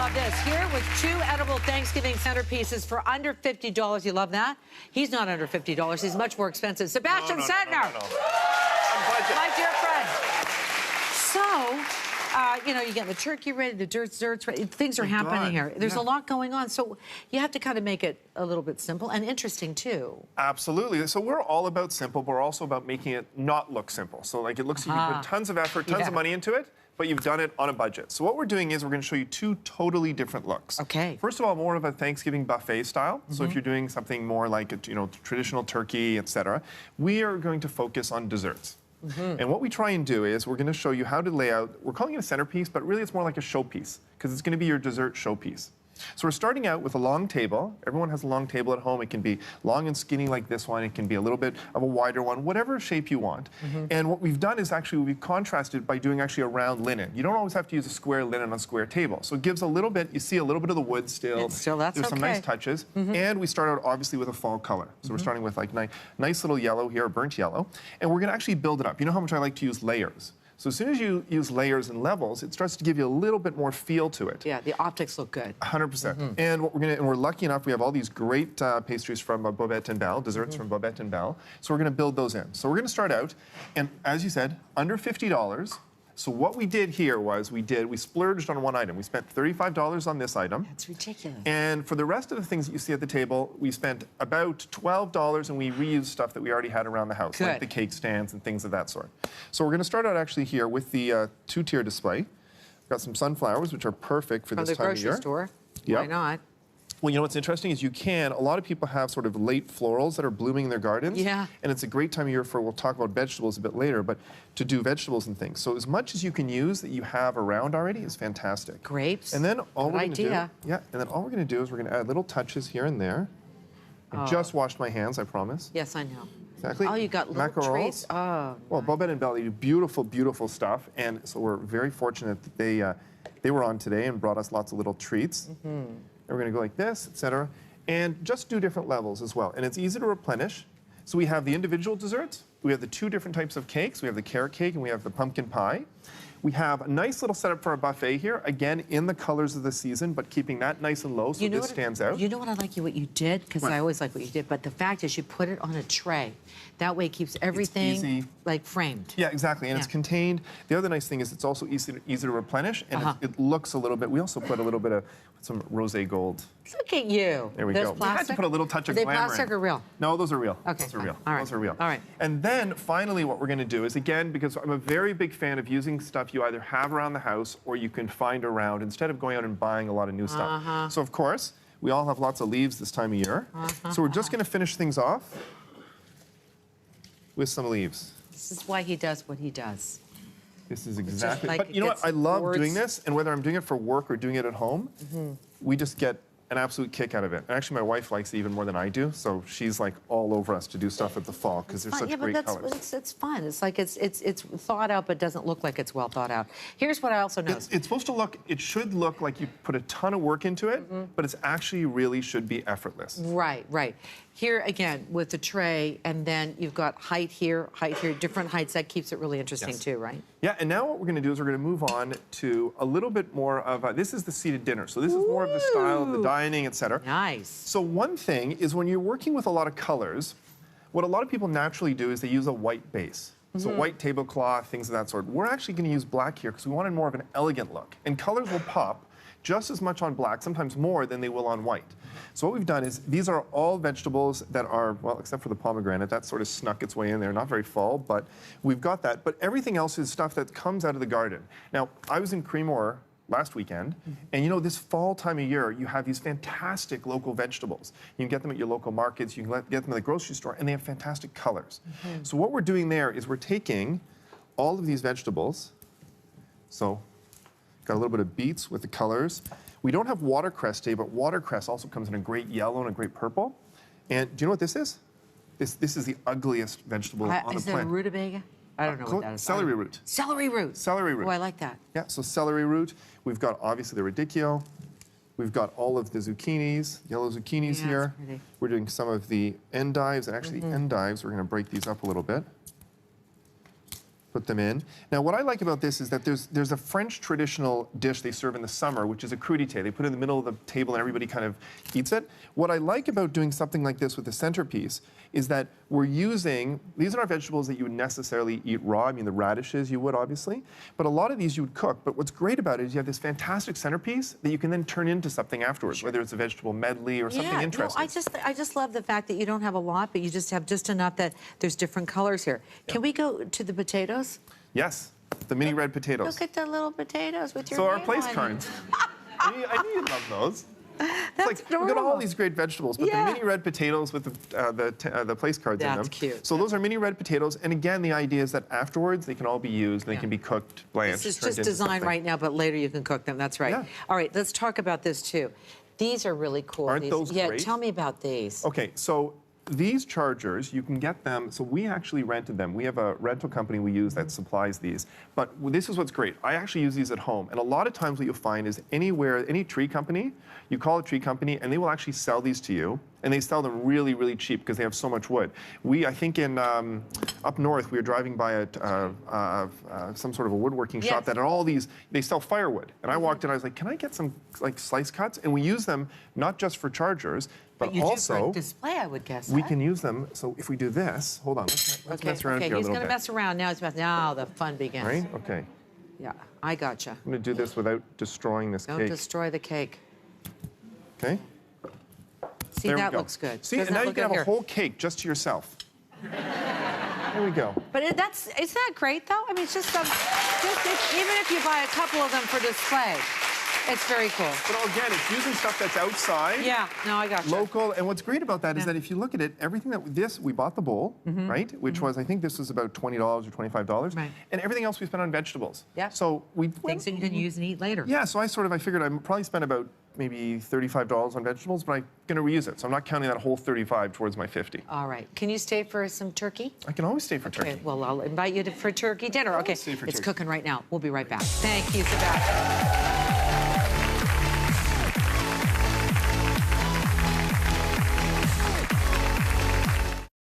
love this. Here with 2 edible Thanksgiving centerpieces for under $50. You love that? He's not under $50. He's much more expensive. Sebastien Centner. My dear friend. So, you know, you get the turkey ready, the desserts ready. Things are happening here. There's a lot going on. So you have to kind of make it a little bit simple and interesting, too. Absolutely. So we're all about simple, but we're also about making it not look simple. So, like, it looks like you put tons of effort, tons of money into it, but you've done it on a budget. So what we're doing is we're going to show you 2 totally different looks. Okay. First of all, more of a Thanksgiving buffet style. So if you're doing something more like a, traditional turkey, etc., we are going to focus on desserts. And what we try and do is we're going to show you how to lay out, we're calling it a centerpiece, but really it's more like a showpiece because it's going to be your dessert showpiece. So we're starting out with a long table. Everyone has a long table at home. It can be long and skinny like this one. It can be a little bit of a wider one, whatever shape you want. And what we've done is actually we've contrasted by doing actually a round linen. You don't always have to use a square linen on a square table. So it gives a little bit, you see a little bit of the wood still. There's some nice touches. And we start out obviously with a fall color. So we're starting with like nice little yellow here, burnt yellow. And we're gonna actually build it up. You know how much I like to use layers. So as soon as you use layers and levels, it starts to give you a little bit more feel to it. Yeah, the optics look good. 100%. And what we're lucky enough, we have all these great pastries from Bobette and Belle, desserts from Bobette and Belle. So we're going to build those in. So we're going to start out, and as you said, under $50. So what we did here was we splurged on one item. We spent $35 on this item. That's ridiculous. And for the rest of the things that you see at the table, we spent about $12 and we reused stuff that we already had around the house, like the cake stands and things of that sort. So we're going to start out actually here with the 2-tier display. We've got some sunflowers, which are perfect for this time of year. From the grocery store. Why not? Well, you know what's interesting is a lot of people have sort of late florals that are blooming in their gardens. Yeah. And it's a great time of year we'll talk about vegetables a bit later, but to do vegetables and things. So as much as you can use that you have around already is fantastic. Grapes. And then all we're going to do is we're going to add little touches here and there. I just washed my hands, I promise. Yes, I know. Exactly. Oh, you got little trays. Oh. Well, Bobette and Belle, they do beautiful, beautiful stuff. And so we're very fortunate that they were on today and brought us lots of little treats. And we're going to go like this, etc. And just do different levels as well. And it's easy to replenish. So we have the individual desserts. We have the 2 different types of cakes. We have the carrot cake and we have the pumpkin pie. We have a nice little setup for our buffet here, again, in the colors of the season, but keeping that nice and low so this stands out. You know what I like what you did? Because I always like what you did, but the fact is you put it on a tray. That way it keeps everything like framed. Yeah, exactly, and it's contained. The other nice thing is it's also easy to replenish, and it looks a little bit, we also put a little bit of some rosé gold. Look at you. There we go. Plastic? We had to put a little touch of glamour in. Are they plastic or real? No, those are real. Okay, those are real. All right. Those are real. All right. And then finally what we're going to do is, again, because I'm a very big fan of using stuff you either have around the house or you can find around instead of going out and buying a lot of new stuff. So of course, we all have lots of leaves this time of year. So we're just going to finish things off with some leaves. This is why he does what he does. This is exactly, but you know what, I love doing this, and whether I'm doing it for work or doing it at home, we just get an absolute kick out of it. And actually, my wife likes it even more than I do, so she's like all over us to do stuff at the fall because they're such great colors. It's fun. It's like it's thought out, but doesn't look like it's well thought out. Here's what I also noticed. It's supposed to look, it should look like you put a ton of work into it, but it's actually really should be effortless. Right, right. Here again with the tray, and then you've got height here, different heights. That keeps it really interesting too, right? Yeah, and now what we're going to do is we're going to move on to a little bit more of this is the seated dinner. So this is more of the style of the dining, etc. Nice. So one thing is when you're working with a lot of colors, what a lot of people naturally do is they use a white base. So white tablecloth, things of that sort. We're actually going to use black here because we wanted more of an elegant look. And colors will pop just as much on black, sometimes more than they will on white. So what we've done is these are all vegetables that are, well, except for the pomegranate, that sort of snuck its way in there, not very fall, but we've got that. But everything else is stuff that comes out of the garden. Now, I was in Creemore last weekend, and you know, this fall time of year, you have these fantastic local vegetables. You can get them at your local markets, you can get them at the grocery store, and they have fantastic colors. So what we're doing there is we're taking all of these vegetables, so got a little bit of beets with the colors. We don't have watercress today, but watercress also comes in a great yellow and a great purple. And do you know what this is? This is the ugliest vegetable on the planet. Is it a rutabaga? I don't know what that is. Celery root. Celery root. Celery root. Oh, I like that. Yeah, so celery root. We've got obviously the radicchio. We've got all of the zucchinis, yellow zucchinis here. We're doing some of the endives, and actually endives, we're going to break these up a little bit. Put them in. Now, what I like about this is that there's a French traditional dish they serve in the summer, which is a crudité. They put it in the middle of the table and everybody kind of eats it. What I like about doing something like this with the centerpiece is that we're using, these are not vegetables that you would necessarily eat raw. I mean, the radishes you would, obviously. But a lot of these you would cook. But what's great about it is you have this fantastic centerpiece that you can then turn into something afterwards, whether it's a vegetable medley or something interesting. No, I just love the fact that you don't have a lot, but you just have just enough that there's different colors here. Can we go to the potatoes? Yes, the mini red potatoes. Look at the little potatoes with your So our name place on it. cards. I knew you'd love those. That's It's like, we've got all these great vegetables, but Yeah. the mini red potatoes with the place cards in them. That's cute. So those are mini red potatoes, and again, the idea is that afterwards they can all be used, and they can be cooked, blanched, This is turned just into designed something. right now, but later you can cook them. That's right. Yeah. All right, let's talk about this too. These are really cool. Aren't These- those Yeah, great? tell me about these. Okay, so these chargers, you can get them, so we actually rented them. We have a rental company we use that supplies these. But this is what's great. I actually use these at home. And a lot of times what you'll find is anywhere, any tree company, you call a tree company and they will actually sell these to you. And they sell them really, really cheap because they have so much wood. I think in up north, we were driving by some sort of a woodworking shop that had all these, they sell firewood. And I walked in, I was like, can I get some like slice cuts? And we use them not just for chargers, but you also do for display, I would guess. we can use them. So if we do this, hold on, let's mess around here a he's little going to bit. mess around. Now he's messing. Now the fun begins. Right? Okay. Yeah, I gotcha. I'm going to do this without destroying this Don't cake. destroy the cake. Okay. See, There we that go. looks good. See, Doesn't and now that you look can have good a here? whole cake just to yourself. There we go. But isn't that great though? I mean, it's just even if you buy a couple of them for display, it's very cool. But again, it's using stuff that's outside. Yeah, no, I got you. Local, and what's great about that is that if you look at it, everything that we bought the bowl, right? Which was, I think this was about $20 or $25. Right. And everything else we spent on vegetables. Yeah. So we Things that you can use and eat later. Yeah, so I figured I probably spent about maybe $35 on vegetables, but I'm going to reuse it. So I'm not counting that whole 35 towards my 50. All right. Can you stay for some turkey? I can always stay for turkey. Okay, well, I'll invite you for turkey dinner. Okay, stay for it's turkey. cooking right now. We'll be right back. Thank you, Sebastian.